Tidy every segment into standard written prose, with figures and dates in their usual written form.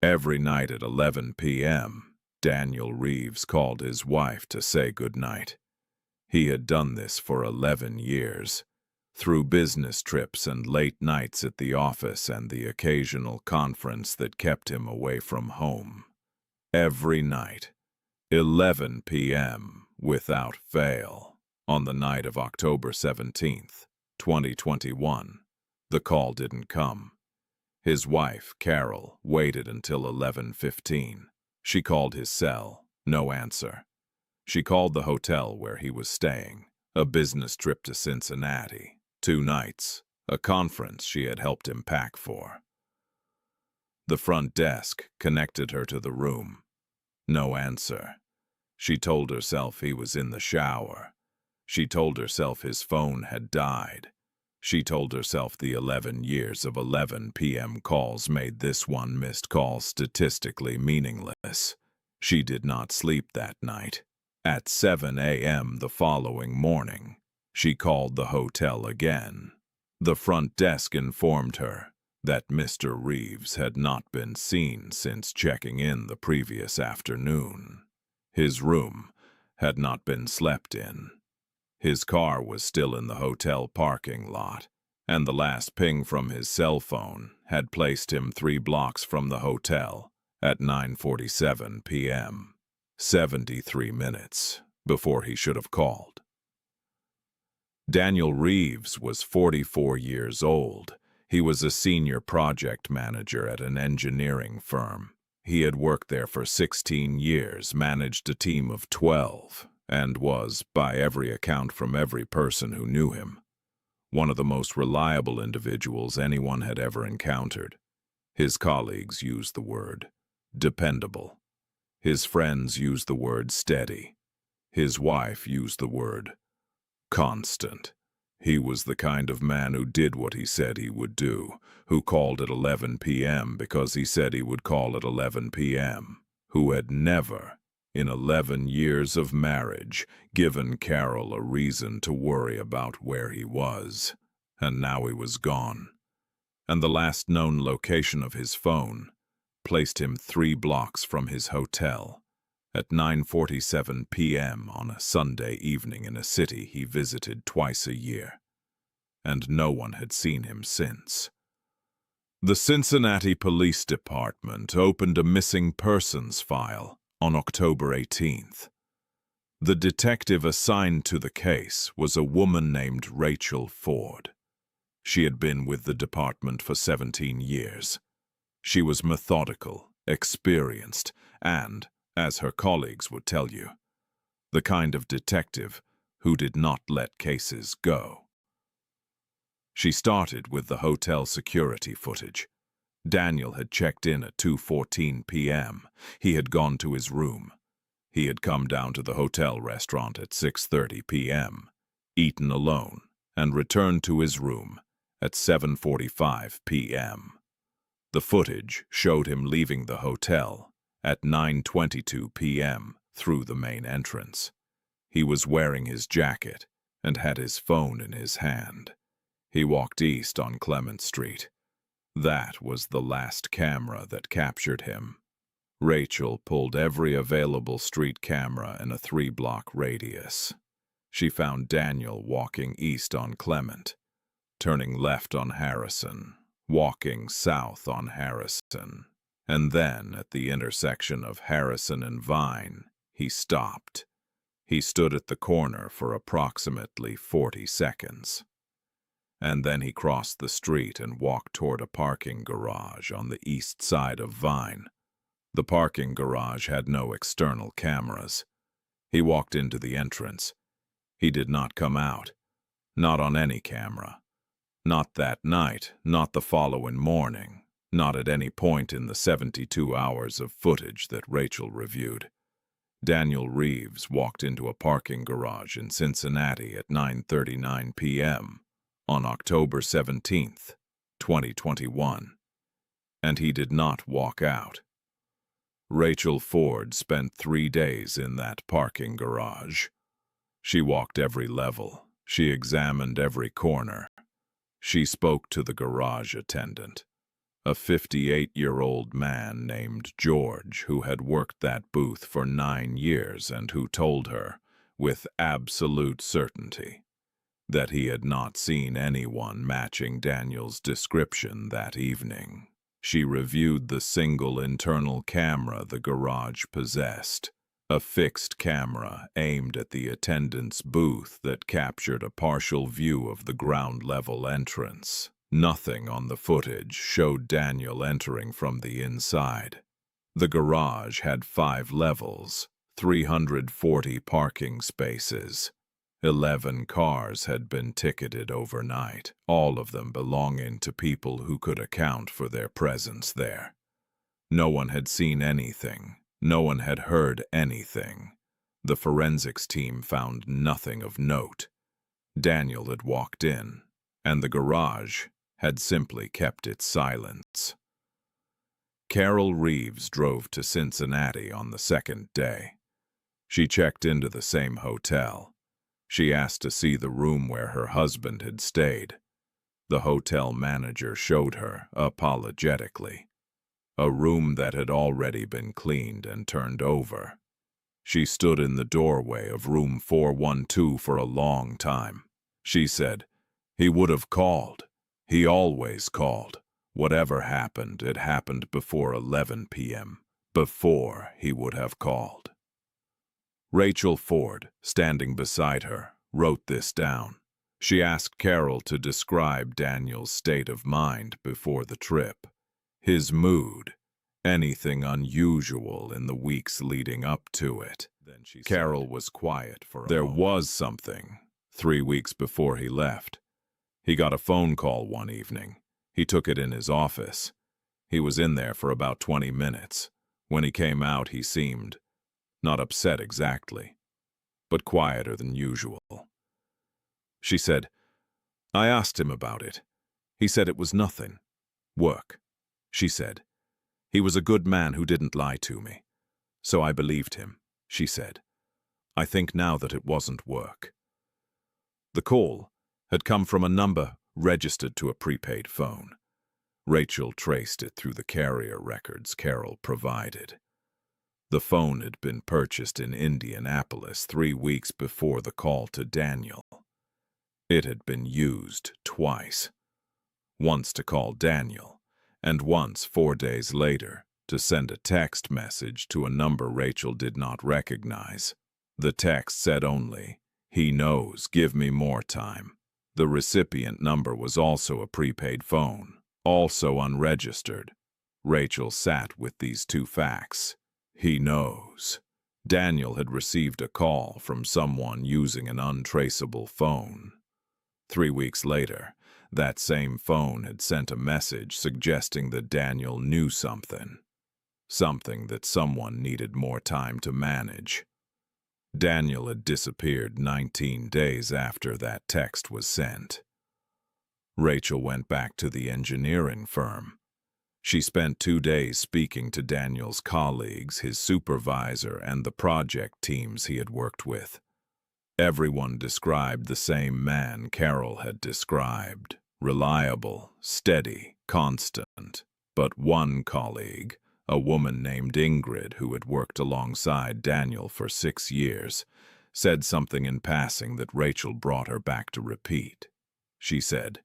Every night at 11 p.m., Daniel Reeves called his wife to say goodnight. He had done this for 11 years, through business trips and late nights at the office and the occasional conference that kept him away from home. Every night, 11 p.m., without fail. On the night of October 17th, 2021, the call didn't come. His wife, Carol, waited until 11:15. She called his cell, no answer. She called the hotel where he was staying, a business trip to Cincinnati, 2 nights, a conference she had helped him pack for. The front desk connected her to the room. No answer. She told herself he was in the shower. She told herself his phone had died. She told herself the 11 years of 11 p.m. calls made this one missed call statistically meaningless. She did not sleep that night. At 7 a.m. the following morning, she called the hotel again. The front desk informed her that Mr. Reeves had not been seen since checking in the previous afternoon. His room had not been slept in. His car was still in the hotel parking lot, and the last ping from his cell phone had placed him 3 blocks from the hotel at 9:47 p.m., 73 minutes before he should have called. Daniel Reeves was 44 years old. He was a senior project manager at an engineering firm. He had worked there for 16 years, managed a team of 12, and was, by every account from every person who knew him, one of the most reliable individuals anyone had ever encountered. His colleagues used the word dependable. His friends used the word steady. His wife used the word constant. He was the kind of man who did what he said he would do, who called at 11 p.m. because he said he would call at 11 p.m., who had never, in 11 years of marriage, given Carol a reason to worry about where he was. And now he was gone. And the last known location of his phone placed him 3 blocks from his hotel at 9:47 p.m. on a Sunday evening in a city he visited twice a year. And no one had seen him since. The Cincinnati Police Department opened a missing persons file on October 18th. The detective assigned to the case was a woman named Rachel Ford. She had been with the department for 17 years. She was methodical, experienced, and, as her colleagues would tell you, the kind of detective who did not let cases go. She started with the hotel security footage. Daniel had checked in at 2:14 p.m. He had gone to his room. He had come down to the hotel restaurant at 6:30 p.m., eaten alone, and returned to his room at 7:45 p.m. The footage showed him leaving the hotel at 9:22 p.m. through the main entrance. He was wearing his jacket and had his phone in his hand. He walked east on Clement Street. That was the last camera that captured him. Rachel pulled every available street camera in a 3-block radius. She found Daniel walking east on Clement, turning left on Harrison, walking south on Harrison, and then at the intersection of Harrison and Vine, he stopped. He stood at the corner for approximately 40 seconds. And then he crossed the street and walked toward a parking garage on the east side of Vine. The parking garage had no external cameras. He walked into the entrance. He did not come out. Not on any camera. Not that night, not the following morning, not at any point in the 72 hours of footage that Rachel reviewed. Daniel Reeves walked into a parking garage in Cincinnati at 9:39 p.m. on October 17th, 2021. And he did not walk out. Rachel Ford spent 3 days in that parking garage. She walked every level. She examined every corner. She spoke to the garage attendant. a 58-year-old man named George who had worked that booth for 9 years and who told her, with absolute certainty, that he had not seen anyone matching Daniel's description that evening. She reviewed the single internal camera the garage possessed, a fixed camera aimed at the attendant's booth that captured a partial view of the ground-level entrance. Nothing on the footage showed Daniel entering from the inside. The garage had 5 levels, 340 parking spaces. 11 cars had been ticketed overnight, all of them belonging to people who could account for their presence there. No one had seen anything. No one had heard anything. The forensics team found nothing of note. Daniel had walked in, and the garage had simply kept its silence. Daniel Reeves drove to Cincinnati on the second day. She checked into the same hotel. She asked to see the room where her husband had stayed. The hotel manager showed her, apologetically, a room that had already been cleaned and turned over. She stood in the doorway of room 412 for a long time. She said, "He would have called. He always called. Whatever happened, it happened before 11 p.m., before he would have called." Rachel Ford, standing beside her, wrote this down. She asked Carol to describe Daniel's state of mind before the trip, his mood, anything unusual in the weeks leading up to it. Carol was quiet for a moment. There was something. 3 weeks before he left, he got a phone call one evening. He took it in his office. He was in there for about 20 minutes. When he came out, he seemed not upset exactly, but quieter than usual. She said, "I asked him about it. He said it was nothing. Work." She said, "He was a good man who didn't lie to me. So I believed him," she said. "I think now that it wasn't work." The call had come from a number registered to a prepaid phone. Rachel traced it through the carrier records Carol provided. The phone had been purchased in Indianapolis 3 weeks before the call to Daniel. It had been used twice, once to call Daniel, and once 4 days later to send a text message to a number Rachel did not recognize. The text said only, "He knows, give me more time." The recipient number was also a prepaid phone, also unregistered. Rachel sat with these 2 facts. He knows. Daniel had received a call from someone using an untraceable phone. 3 weeks later, that same phone had sent a message suggesting that Daniel knew something that someone needed more time to manage. Daniel had disappeared 19 days after that text was sent. Rachel went back to the engineering firm. She spent 2 days speaking to Daniel's colleagues, his supervisor, and the project teams he had worked with. Everyone described the same man Carol had described: reliable, steady, constant. But one colleague, a woman named Ingrid who had worked alongside Daniel for 6 years, said something in passing that Rachel brought her back to repeat. She said,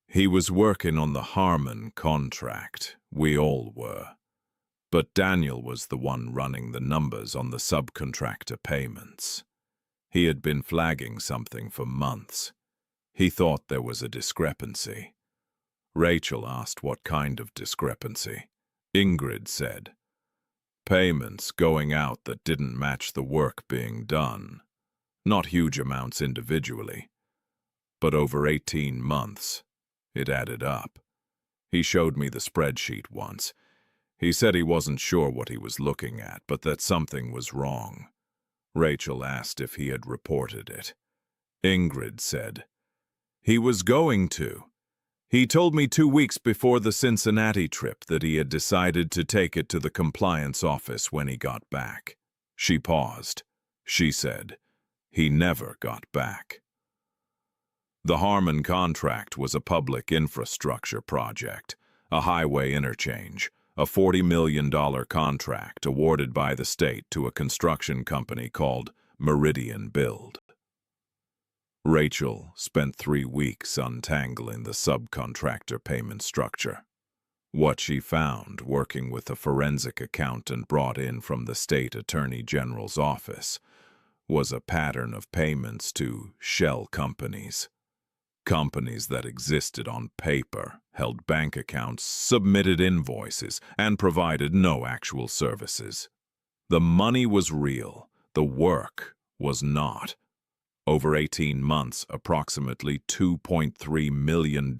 "He was working on the Harmon contract. We all were. But Daniel was the one running the numbers on the subcontractor payments. He had been flagging something for months. He thought there was a discrepancy." Rachel asked what kind of discrepancy. Ingrid said, "Payments going out that didn't match the work being done. Not huge amounts individually, but over 18 months. It added up. He showed me the spreadsheet once. He said he wasn't sure what he was looking at, but that something was wrong." Rachel asked if he had reported it. Ingrid said, "He was going to. He told me 2 weeks before the Cincinnati trip that he had decided to take it to the compliance office when he got back." She paused. She said, "He never got back." The Harmon contract was a public infrastructure project, a highway interchange, a $40 million contract awarded by the state to a construction company called Meridian Build. Rachel spent 3 weeks untangling the subcontractor payment structure. What she found, working with a forensic accountant brought in from the state attorney general's office, was a pattern of payments to shell companies. Companies that existed on paper, held bank accounts, submitted invoices, and provided no actual services. The money was real, the work was not. Over 18 months, approximately $2.3 million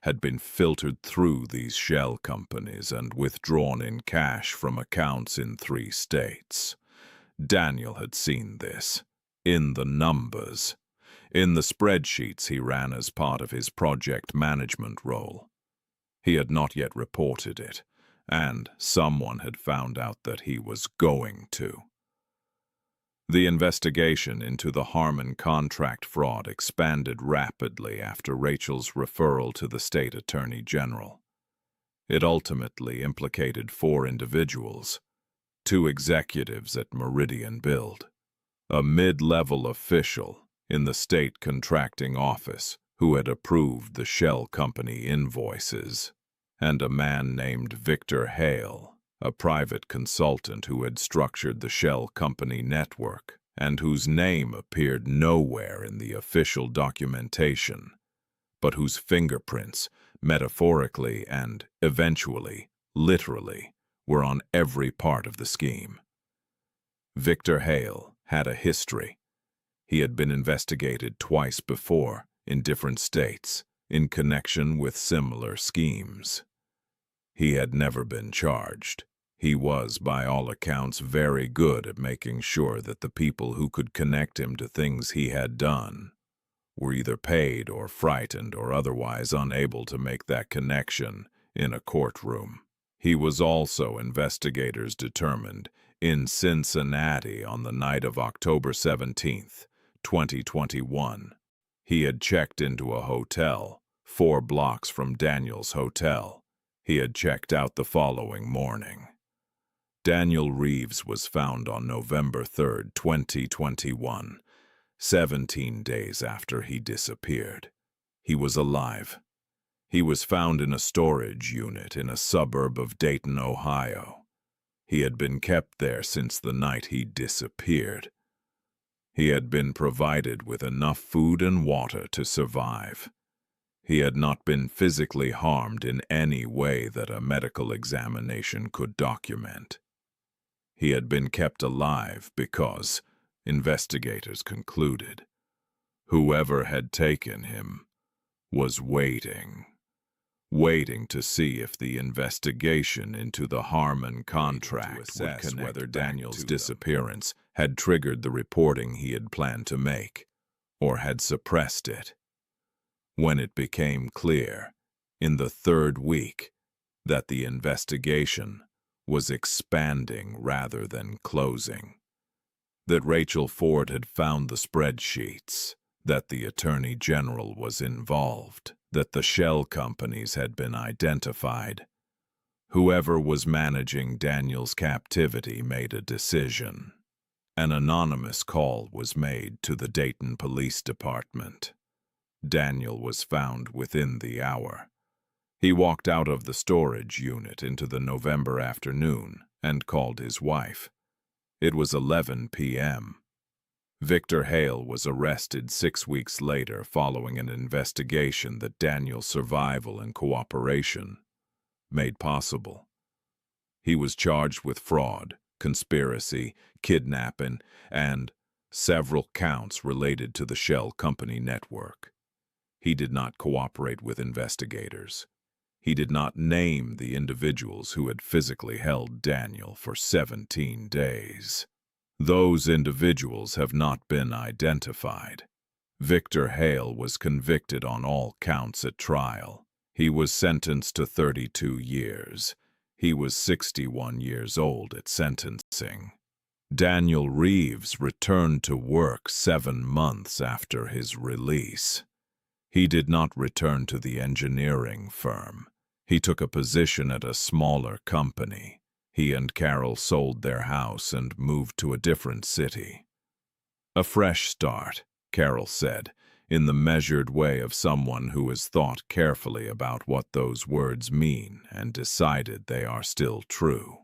had been filtered through these shell companies and withdrawn in cash from accounts in 3 states. Daniel had seen this, in the numbers, in the spreadsheets he ran as part of his project management role. He had not yet reported it, and someone had found out that he was going to. The investigation into the Harmon contract fraud expanded rapidly after Rachel's referral to the state attorney general. It ultimately implicated 4 individuals, 2 executives at Meridian Build, a mid-level official in the state contracting office who had approved the shell company invoices, and a man named Victor Hale, a private consultant who had structured the shell company network and whose name appeared nowhere in the official documentation, but whose fingerprints, metaphorically and eventually, literally, were on every part of the scheme. Victor Hale had a history. He had been investigated twice before, in different states, in connection with similar schemes. He had never been charged. He was, by all accounts, very good at making sure that the people who could connect him to things he had done were either paid or frightened or otherwise unable to make that connection in a courtroom. He was also, investigators determined, in Cincinnati on the night of October 17, 2021. He had checked into a hotel, 4 blocks from Daniel's hotel. He had checked out the following morning. Daniel Reeves was found on November 3, 2021, 17 days after he disappeared. He was alive. He was found in a storage unit in a suburb of Dayton, Ohio. He had been kept there since the night he disappeared. He had been provided with enough food and water to survive. He had not been physically harmed in any way that a medical examination could document. He had been kept alive because, investigators concluded, whoever had taken him was waiting to see if the investigation into the Harmon contract would connect whether Daniel's disappearance had triggered the reporting he had planned to make, or had suppressed it. When it became clear, in the 3rd week, that the investigation was expanding rather than closing, that Rachel Ford had found the spreadsheets, that the Attorney General was involved, that the shell companies had been identified. Whoever was managing Daniel's captivity made a decision. An anonymous call was made to the Dayton Police Department. Daniel was found within the hour. He walked out of the storage unit into the November afternoon and called his wife. It was 11 p.m. Victor Hale was arrested 6 weeks later following an investigation that Daniel's survival and cooperation made possible. He was charged with fraud, conspiracy, kidnapping, and several counts related to the shell company network. He did not cooperate with investigators. He did not name the individuals who had physically held Daniel for 17 days. Those individuals have not been identified. Victor Hale was convicted on all counts at trial. He was sentenced to 32 years. He was 61 years old at sentencing. Daniel Reeves returned to work 7 months after his release. He did not return to the engineering firm. He took a position at a smaller company. He and Carol sold their house and moved to a different city. A fresh start, Carol said, in the measured way of someone who has thought carefully about what those words mean and decided they are still true.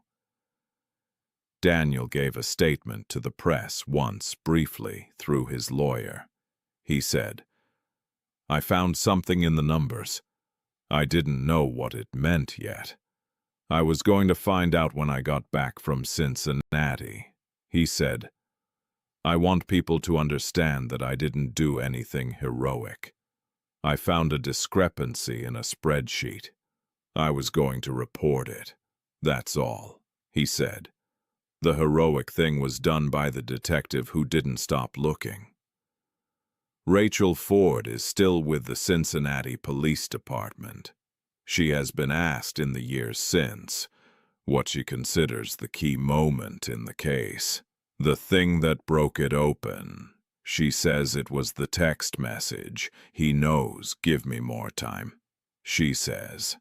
Daniel gave a statement to the press once briefly through his lawyer. He said, "I found something in the numbers. I didn't know what it meant yet. I was going to find out when I got back from Cincinnati." He said, "I want people to understand that I didn't do anything heroic. I found a discrepancy in a spreadsheet. I was going to report it. That's all," he said. "The heroic thing was done by the detective who didn't stop looking." Rachel Ford is still with the Cincinnati Police Department. She has been asked in the years since what she considers the key moment in the case. The thing that broke it open. She says it was the text message, "He knows, give me more time." She says,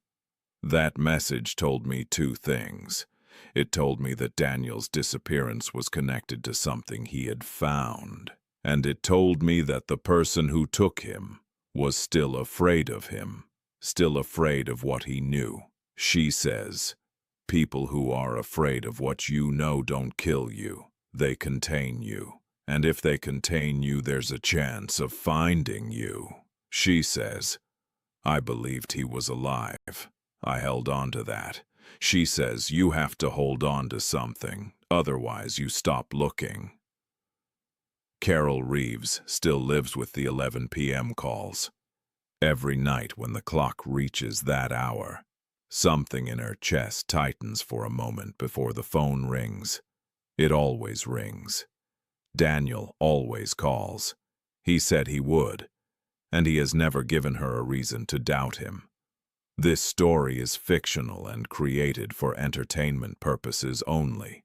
"That message told me two things. It told me that Daniel's disappearance was connected to something he had found, and it told me that the person who took him was still afraid of him, still afraid of what he knew." She says, "People who are afraid of what you know don't kill you. They contain you. And if they contain you, there's a chance of finding you." She says, "I believed he was alive. I held on to that." She says, "You have to hold on to something, otherwise you stop looking." Carol Reeves still lives with the 11 p.m. calls. Every night when the clock reaches that hour, something in her chest tightens for a moment before the phone rings. It always rings. Daniel always calls. He said he would, and he has never given her a reason to doubt him. This story is fictional and created for entertainment purposes only.